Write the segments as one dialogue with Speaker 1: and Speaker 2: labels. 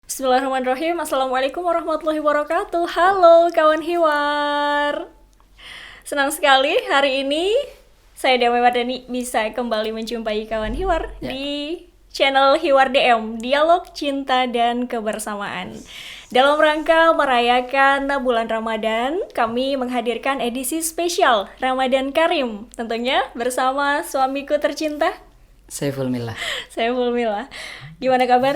Speaker 1: Bismillahirrahmanirrahim. Assalamualaikum warahmatullahi wabarakatuh. Halo kawan Hiwar. Senang sekali hari ini saya Damai Wardani bisa kembali menjumpai kawan Hiwar
Speaker 2: Ya,
Speaker 1: di channel Hiwar DM, Dialog Cinta dan Kebersamaan. Dalam rangka merayakan bulan Ramadan, kami menghadirkan edisi spesial Ramadan Karim, tentunya bersama suamiku tercinta,
Speaker 2: Saiful Millah.
Speaker 1: saya Fulmila. Gimana kabar?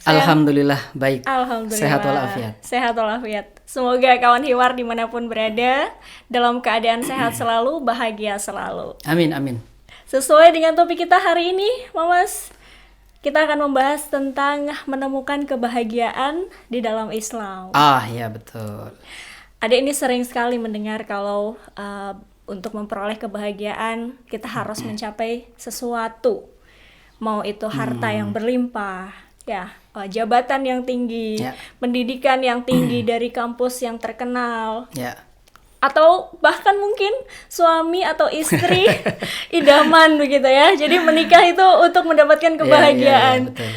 Speaker 1: Sayang?
Speaker 2: Alhamdulillah baik.
Speaker 1: Alhamdulillah.
Speaker 2: Sehat walafiat.
Speaker 1: Sehat walafiat. Semoga kawan Hiwar dimanapun berada dalam keadaan sehat selalu, bahagia selalu.
Speaker 2: Amin amin.
Speaker 1: Sesuai dengan topik kita hari ini, Mamas, kita akan membahas tentang menemukan kebahagiaan di dalam Islam.
Speaker 2: Ah ya betul.
Speaker 1: Adik ini sering sekali mendengar kalau untuk memperoleh kebahagiaan kita harus mencapai sesuatu, mau itu harta yang berlimpah, ya, jabatan yang tinggi,
Speaker 2: Ya.
Speaker 1: pendidikan yang tinggi dari kampus yang terkenal,
Speaker 2: Ya.
Speaker 1: atau bahkan mungkin suami atau istri idaman begitu ya. Jadi menikah itu untuk mendapatkan kebahagiaan.
Speaker 2: Ya, betul.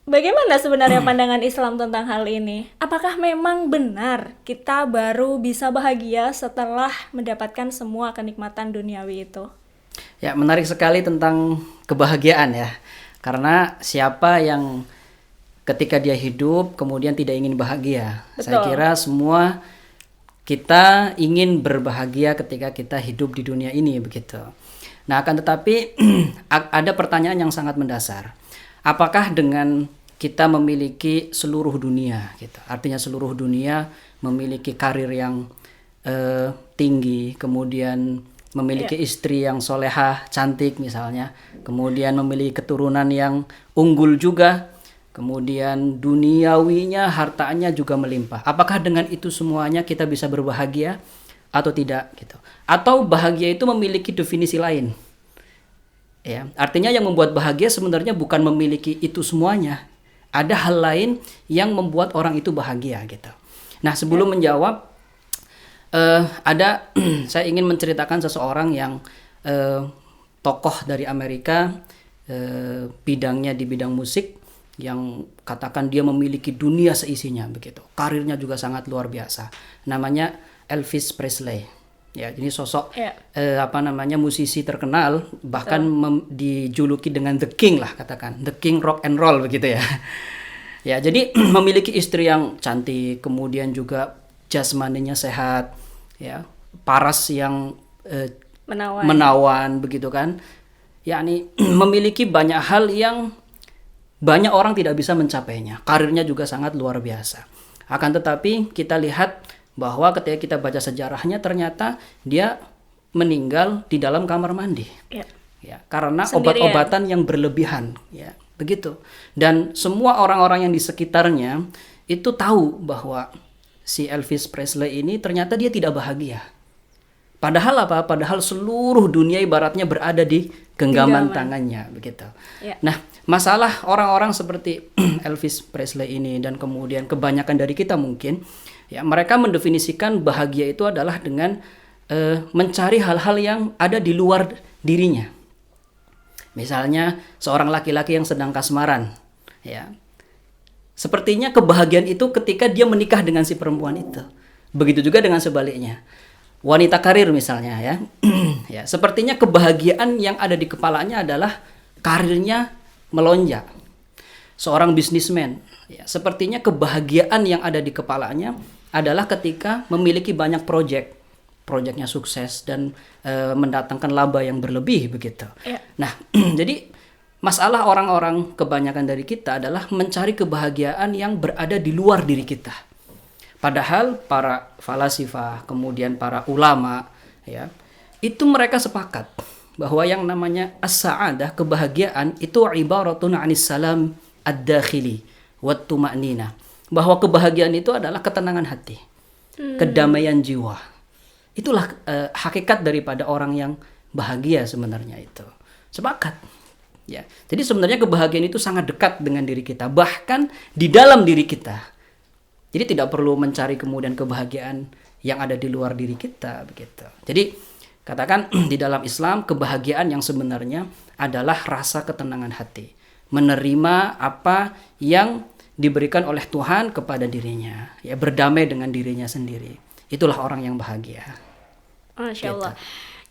Speaker 1: Bagaimana sebenarnya pandangan Islam tentang hal ini? Apakah memang benar kita baru bisa bahagia setelah mendapatkan semua kenikmatan duniawi itu?
Speaker 2: Ya, menarik sekali tentang kebahagiaan ya. Karena siapa yang ketika dia hidup kemudian tidak ingin bahagia? Saya
Speaker 1: Betul.
Speaker 2: kira semua kita ingin berbahagia ketika kita hidup di dunia ini begitu. Nah, akan tetapi ada pertanyaan yang sangat mendasar. Apakah dengan kita memiliki seluruh dunia gitu. Artinya seluruh dunia memiliki karir yang tinggi, kemudian memiliki istri yang solehah, cantik misalnya, kemudian memiliki keturunan yang unggul juga, kemudian duniawinya, hartanya juga melimpah. Apakah dengan itu semuanya kita bisa berbahagia atau tidak gitu? Atau bahagia itu memiliki definisi lain? Ya, artinya yang membuat bahagia sebenarnya bukan memiliki itu semuanya. Ada hal lain yang membuat orang itu bahagia gitu. Nah, sebelum menjawab, ada saya ingin menceritakan seseorang yang tokoh dari Amerika, bidangnya di bidang musik, yang katakan dia memiliki dunia seisinya begitu. Karirnya juga sangat luar biasa. Namanya Elvis Presley. Ya, jadi sosok
Speaker 1: Ya.
Speaker 2: musisi terkenal, bahkan dijuluki dengan The King lah, katakan The King Rock and Roll begitu ya. Ya, jadi memiliki istri yang cantik, kemudian juga jasmaninya sehat, ya, paras yang
Speaker 1: Menawan.
Speaker 2: menawan begitu kan. Yakni memiliki banyak hal yang banyak orang tidak bisa mencapainya. Karirnya juga sangat luar biasa. Akan tetapi kita lihat bahwa ketika kita baca sejarahnya ternyata dia meninggal di dalam kamar mandi.
Speaker 1: Ya.
Speaker 2: Ya, karena
Speaker 1: Sendirian.
Speaker 2: obat-obatan yang berlebihan, ya, begitu. Dan semua orang-orang yang di sekitarnya itu tahu bahwa si Elvis Presley ini ternyata dia tidak bahagia. Padahal apa? Padahal seluruh dunia ibaratnya berada di genggaman tangannya, begitu.
Speaker 1: Ya.
Speaker 2: Nah, masalah orang-orang seperti Elvis Presley ini dan kemudian kebanyakan dari kita mungkin, ya, mereka mendefinisikan bahagia itu adalah dengan mencari hal-hal yang ada di luar dirinya. Misalnya seorang laki-laki yang sedang kasmaran, ya. Sepertinya kebahagiaan itu ketika dia menikah dengan si perempuan itu. Begitu juga dengan sebaliknya. Wanita karir misalnya ya. Ya, sepertinya kebahagiaan yang ada di kepalanya adalah karirnya melonjak. Seorang bisnismen, ya, sepertinya kebahagiaan yang ada di kepalanya adalah ketika memiliki banyak proyeknya sukses dan mendatangkan laba yang berlebih begitu.
Speaker 1: Ya.
Speaker 2: Nah, jadi masalah orang-orang kebanyakan dari kita adalah mencari kebahagiaan yang berada di luar diri kita. Padahal para falasifah, kemudian para ulama, ya, itu mereka sepakat bahwa yang namanya as-sa'adah, kebahagiaan, itu ibaratun anis salam ad-dakhili wat tuma'nina. Bahwa kebahagiaan itu adalah ketenangan hati, kedamaian jiwa. Itulah hakikat daripada orang yang bahagia sebenarnya itu. Sepakat. Ya. Jadi sebenarnya kebahagiaan itu sangat dekat dengan diri kita, bahkan di dalam diri kita. Jadi tidak perlu mencari kemudian kebahagiaan yang ada di luar diri kita begitu. Jadi katakan di dalam Islam kebahagiaan yang sebenarnya adalah rasa ketenangan hati, menerima apa yang diberikan oleh Tuhan kepada dirinya, ya berdamai dengan dirinya sendiri. Itulah orang yang bahagia.
Speaker 1: Masya Allah.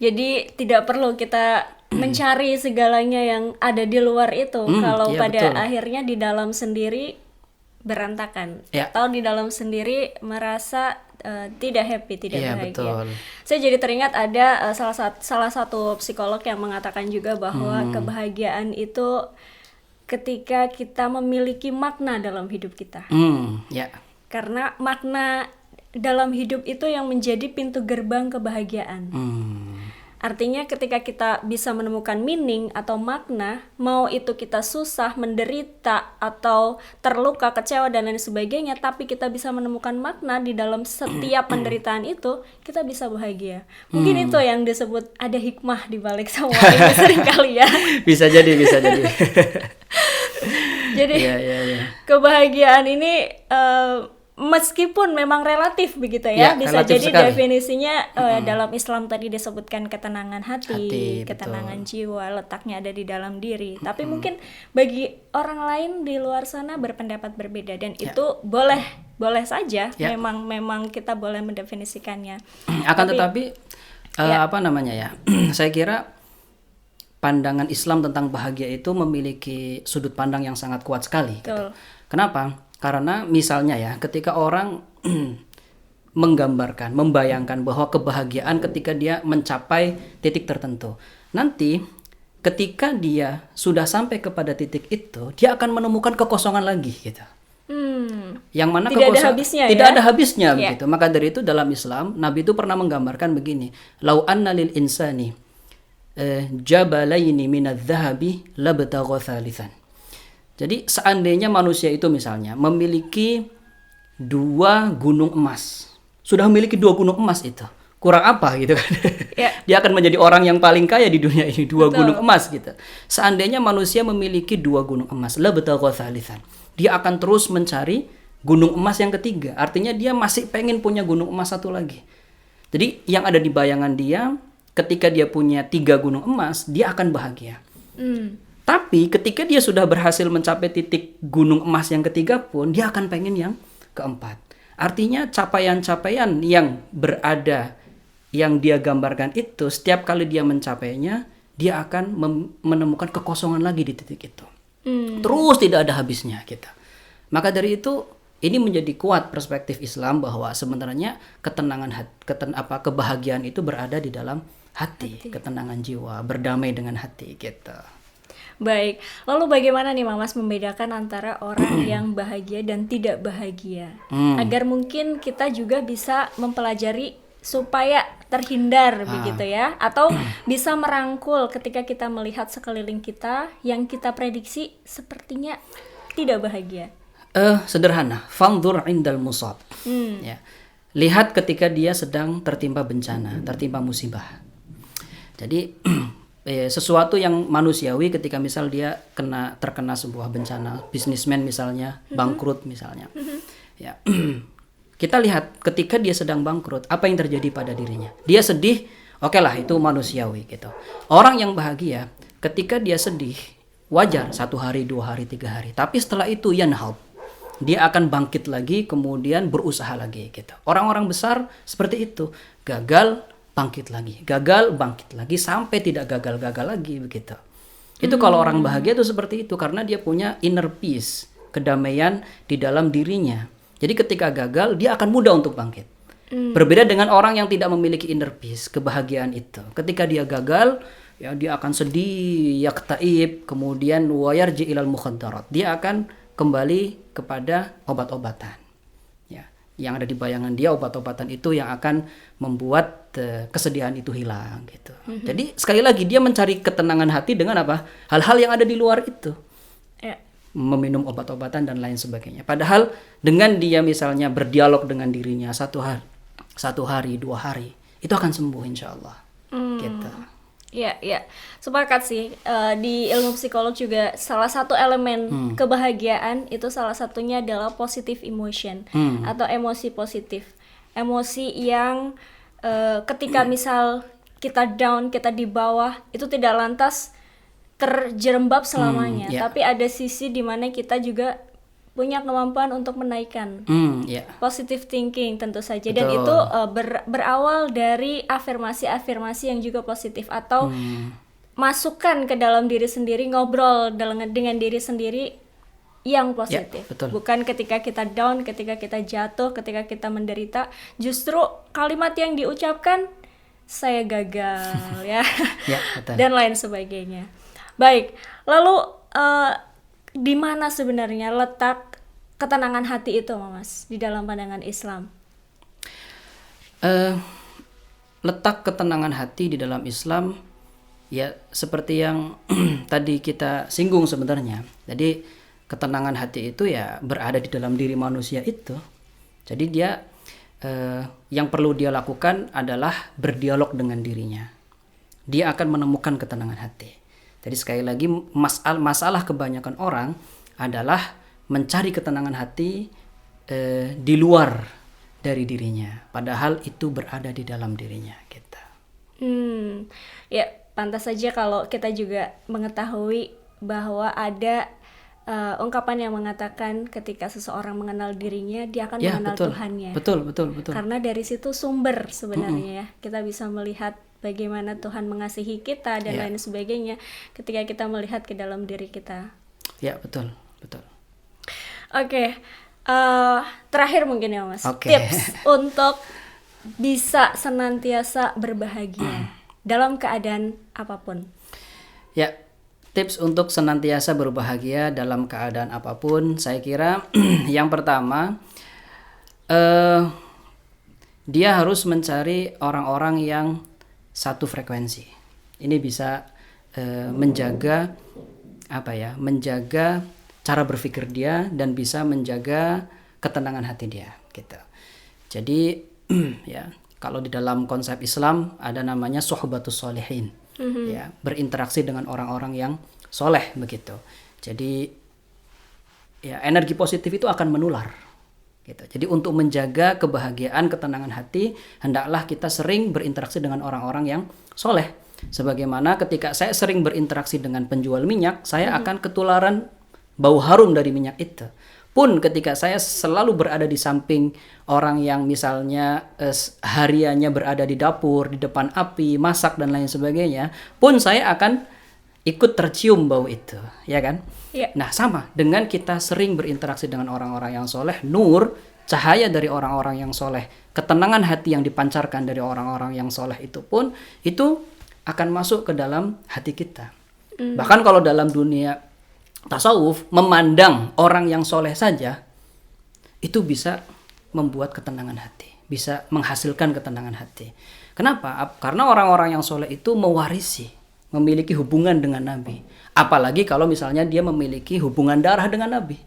Speaker 1: Jadi tidak perlu kita mencari segalanya yang ada di luar itu. Kalau
Speaker 2: iya,
Speaker 1: pada
Speaker 2: betul.
Speaker 1: akhirnya di dalam sendiri berantakan,
Speaker 2: Ya.
Speaker 1: atau di dalam sendiri merasa tidak happy, tidak
Speaker 2: Iya,
Speaker 1: bahagia.
Speaker 2: betul.
Speaker 1: Saya jadi teringat ada salah satu psikolog yang mengatakan juga bahwa kebahagiaan itu ketika kita memiliki makna dalam hidup kita.
Speaker 2: Ya.
Speaker 1: Karena makna dalam hidup itu yang menjadi pintu gerbang kebahagiaan. Artinya ketika kita bisa menemukan meaning atau makna, mau itu kita susah, menderita, atau terluka, kecewa, dan lain sebagainya, tapi kita bisa menemukan makna di dalam setiap penderitaan itu, kita bisa bahagia. Mungkin itu yang disebut ada hikmah di balik semua ini seringkali ya.
Speaker 2: Bisa jadi.
Speaker 1: Jadi
Speaker 2: Iya.
Speaker 1: kebahagiaan ini meskipun memang relatif begitu
Speaker 2: Ya,
Speaker 1: ya, bisa
Speaker 2: relatif
Speaker 1: jadi
Speaker 2: sekali.
Speaker 1: definisinya dalam Islam tadi disebutkan ketenangan hati,
Speaker 2: Hati,
Speaker 1: ketenangan jiwa, letaknya ada di dalam diri. Tapi mungkin bagi orang lain di luar sana berpendapat berbeda, dan itu boleh saja.
Speaker 2: Ya.
Speaker 1: Memang kita boleh mendefinisikannya.
Speaker 2: Akan tetapi apa namanya ya? Saya kira pandangan Islam tentang bahagia itu memiliki sudut pandang yang sangat kuat sekali. Gitu.
Speaker 1: Betul.
Speaker 2: Kenapa? Karena misalnya ya, ketika orang membayangkan bahwa kebahagiaan ketika dia mencapai titik tertentu. Nanti ketika dia sudah sampai kepada titik itu, dia akan menemukan kekosongan lagi gitu. Yang mana
Speaker 1: Tidak ada habisnya,
Speaker 2: tidak
Speaker 1: ya?
Speaker 2: ada habisnya
Speaker 1: Ya.
Speaker 2: begitu. Maka dari itu dalam Islam, Nabi itu pernah menggambarkan begini, lau anna lil insani jabalaini minadz-dzahabi labtagha tsalitsan. Jadi seandainya manusia itu misalnya memiliki 2 gunung emas, sudah memiliki 2 gunung emas itu, kurang apa gitu kan?
Speaker 1: Ya.
Speaker 2: Dia akan menjadi orang yang paling kaya di dunia ini, 2 gunung emas gitu. Seandainya manusia memiliki 2 gunung emas, labtagha tsalitsan, dia akan terus mencari gunung emas yang ketiga. Artinya dia masih pengen punya gunung emas satu lagi. Jadi yang ada di bayangan dia, ketika dia punya 3 gunung emas, dia akan bahagia. Tapi ketika dia sudah berhasil mencapai titik gunung emas yang ketiga pun, dia akan pengen yang keempat. Artinya capaian-capaian yang berada, yang dia gambarkan itu, setiap kali dia mencapainya, dia akan menemukan kekosongan lagi di titik itu. Terus tidak ada habisnya kita. Maka dari itu, ini menjadi kuat perspektif Islam bahwa sebenarnya kebahagiaan itu berada di dalam hati, ketenangan jiwa, berdamai dengan hati gitu.
Speaker 1: Baik, lalu bagaimana nih Mas membedakan antara orang yang bahagia dan tidak bahagia? Agar mungkin kita juga bisa mempelajari supaya terhindar begitu ya, atau bisa merangkul ketika kita melihat sekeliling kita yang kita prediksi sepertinya tidak bahagia.
Speaker 2: Sederhana, fanzur indal musab. Ya. Lihat ketika dia sedang tertimpa bencana, tertimpa musibah. Jadi sesuatu yang manusiawi ketika misal dia terkena sebuah bencana, bisnismen misalnya bangkrut misalnya, ya kita lihat ketika dia sedang bangkrut apa yang terjadi pada dirinya. Dia sedih, oke lah itu manusiawi gitu. Orang yang bahagia ketika dia sedih wajar 1 hari, 2 hari, 3 hari, tapi setelah itu yanhab, dia akan bangkit lagi, kemudian berusaha lagi gitu. Orang-orang besar seperti itu, gagal bangkit lagi, gagal bangkit lagi, sampai tidak gagal-gagal lagi begitu. Itu kalau orang bahagia itu seperti itu, karena dia punya inner peace, kedamaian di dalam dirinya. Jadi ketika gagal dia akan mudah untuk bangkit. Berbeda dengan orang yang tidak memiliki inner peace, kebahagiaan itu. Ketika dia gagal, ya dia akan sedih, yaktaib, kemudian wayarji ilal mukhaddarat. Dia akan kembali kepada obat-obatan. Yang ada di bayangan dia, obat-obatan itu yang akan membuat kesedihan itu hilang gitu. Jadi sekali lagi dia mencari ketenangan hati dengan apa? Hal-hal yang ada di luar itu. Meminum obat-obatan dan lain sebagainya. Padahal dengan dia misalnya berdialog dengan dirinya 1 hari, 2 hari, itu akan sembuh insya Allah. Gitu.
Speaker 1: Ya, sepakat sih. Di ilmu psikolog juga salah satu elemen kebahagiaan itu salah satunya adalah positive emotion atau emosi positif. Emosi yang ketika misal kita down, kita di bawah, itu tidak lantas terjerembab selamanya, tapi ada sisi di mana kita juga punya kemampuan untuk menaikkan.
Speaker 2: Ya.
Speaker 1: Positive thinking tentu saja, dan
Speaker 2: Betul.
Speaker 1: itu berawal dari afirmasi-afirmasi yang juga positif, atau masukkan ke dalam diri sendiri, ngobrol dengan diri sendiri yang positif.
Speaker 2: betul.
Speaker 1: Bukan ketika kita down, ketika kita jatuh, ketika kita menderita, justru kalimat yang diucapkan saya gagal ya,
Speaker 2: Ya, betul.
Speaker 1: dan lain sebagainya. Baik, lalu di mana sebenarnya letak ketenangan hati itu, Mas, di dalam pandangan Islam?
Speaker 2: Letak ketenangan hati di dalam Islam, ya seperti yang tadi kita singgung sebenarnya. Jadi ketenangan hati itu ya berada di dalam diri manusia itu. Jadi dia yang perlu dia lakukan adalah berdialog dengan dirinya. Dia akan menemukan ketenangan hati. Jadi sekali lagi, masalah kebanyakan orang adalah mencari ketenangan hati di luar dari dirinya, padahal itu berada di dalam dirinya kita.
Speaker 1: Ya pantas saja kalau kita juga mengetahui bahwa ada ungkapan yang mengatakan ketika seseorang mengenal dirinya, dia akan mengenal Tuhannya.
Speaker 2: Betul.
Speaker 1: Karena dari situ sumber sebenarnya ya, kita bisa melihat bagaimana Tuhan mengasihi kita dan lain sebagainya ketika kita melihat ke dalam diri kita.
Speaker 2: Ya, betul.
Speaker 1: Oke, terakhir mungkin ya Mas,
Speaker 2: Okay.
Speaker 1: tips untuk bisa senantiasa berbahagia dalam keadaan apapun.
Speaker 2: Ya, tips untuk senantiasa berbahagia dalam keadaan apapun, saya kira yang pertama, dia harus mencari orang-orang yang satu frekuensi. Ini bisa menjaga cara berpikir dia dan bisa menjaga ketenangan hati dia gitu. Jadi ya, kalau di dalam konsep Islam ada namanya suhbatus sholihin. Ya, berinteraksi dengan orang-orang yang soleh begitu. Jadi ya, energi positif itu akan menular gitu. Jadi untuk menjaga kebahagiaan, ketenangan hati, hendaklah kita sering berinteraksi dengan orang-orang yang soleh. Sebagaimana ketika saya sering berinteraksi dengan penjual minyak, saya akan ketularan bau harum dari minyak itu. Pun ketika saya selalu berada di samping orang yang misalnya hariannya berada di dapur, di depan api, masak dan lain sebagainya, pun saya akan ikut tercium bau itu, ya kan?
Speaker 1: Yeah.
Speaker 2: Nah, sama dengan kita sering berinteraksi dengan orang-orang yang soleh, nur, cahaya dari orang-orang yang soleh, ketenangan hati yang dipancarkan dari orang-orang yang soleh itu pun, itu akan masuk ke dalam hati kita. Bahkan kalau dalam dunia tasawuf, memandang orang yang soleh saja, itu bisa membuat ketenangan hati, bisa menghasilkan ketenangan hati. Kenapa? Karena orang-orang yang soleh itu memiliki hubungan dengan Nabi. Apalagi kalau misalnya dia memiliki hubungan darah dengan Nabi.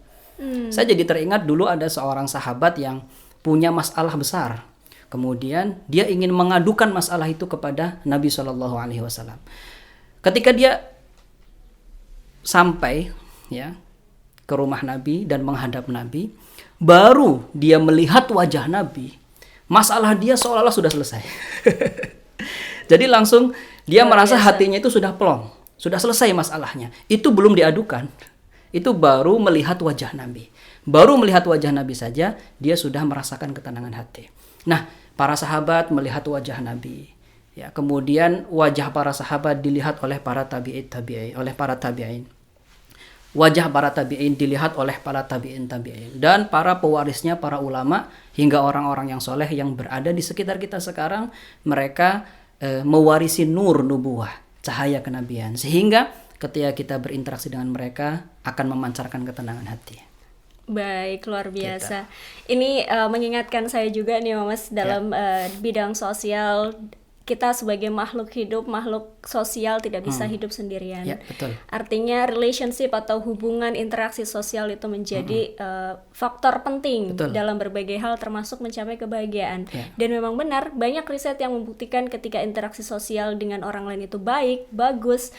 Speaker 2: Saya jadi teringat dulu ada seorang sahabat yang punya masalah besar. Kemudian dia ingin mengadukan masalah itu kepada Nabi SAW. Ketika dia sampai ya ke rumah Nabi dan menghadap Nabi, baru dia melihat wajah Nabi, masalah dia seolah-olah sudah selesai. Jadi langsung dia merasa hatinya itu sudah plong, sudah selesai masalahnya. Itu belum diadukan, itu baru melihat wajah Nabi. Baru melihat wajah Nabi saja, dia sudah merasakan ketenangan hati. Nah, para sahabat melihat wajah Nabi. Ya, kemudian wajah para sahabat dilihat oleh para tabi'in. Wajah para tabi'in dilihat oleh para tabi'in dan para pewarisnya, para ulama, hingga orang-orang yang soleh yang berada di sekitar kita sekarang, mereka mewarisi nur nubuwah, cahaya kenabian, sehingga ketika kita berinteraksi dengan mereka akan memancarkan ketenangan hati.
Speaker 1: Baik, luar biasa. Ini mengingatkan saya juga nih Mas, dalam bidang sosial, kita sebagai makhluk hidup, makhluk sosial tidak bisa hidup sendirian.
Speaker 2: Ya, betul.
Speaker 1: Artinya relationship atau hubungan interaksi sosial itu menjadi faktor penting dalam berbagai hal, termasuk mencapai kebahagiaan. Dan memang benar, banyak riset yang membuktikan ketika interaksi sosial dengan orang lain itu baik, bagus,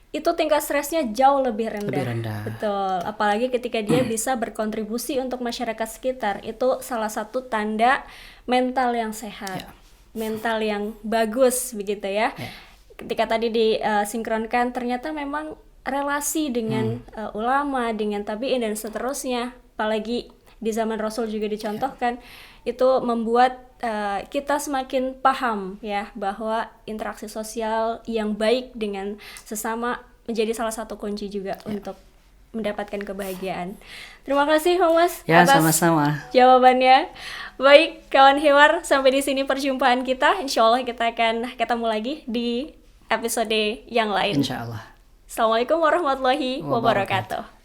Speaker 1: itu tingkat stresnya jauh lebih rendah. Betul. Apalagi ketika dia bisa berkontribusi untuk masyarakat sekitar, itu salah satu tanda mental yang sehat. Mental yang bagus begitu ya. Ketika tadi disinkronkan, ternyata memang relasi dengan ulama, dengan tabi'in dan seterusnya apalagi di zaman Rasul juga dicontohkan, itu membuat kita semakin paham ya bahwa interaksi sosial yang baik dengan sesama menjadi salah satu kunci juga untuk mendapatkan kebahagiaan. Terima kasih Mas
Speaker 2: Ya,
Speaker 1: atas
Speaker 2: sama-sama.
Speaker 1: jawabannya. Baik kawan Hiwar, sampai di sini perjumpaan kita. Insya Allah kita akan ketemu lagi di episode yang lain.
Speaker 2: Insya Allah.
Speaker 1: Assalamualaikum warahmatullahi wabarakatuh.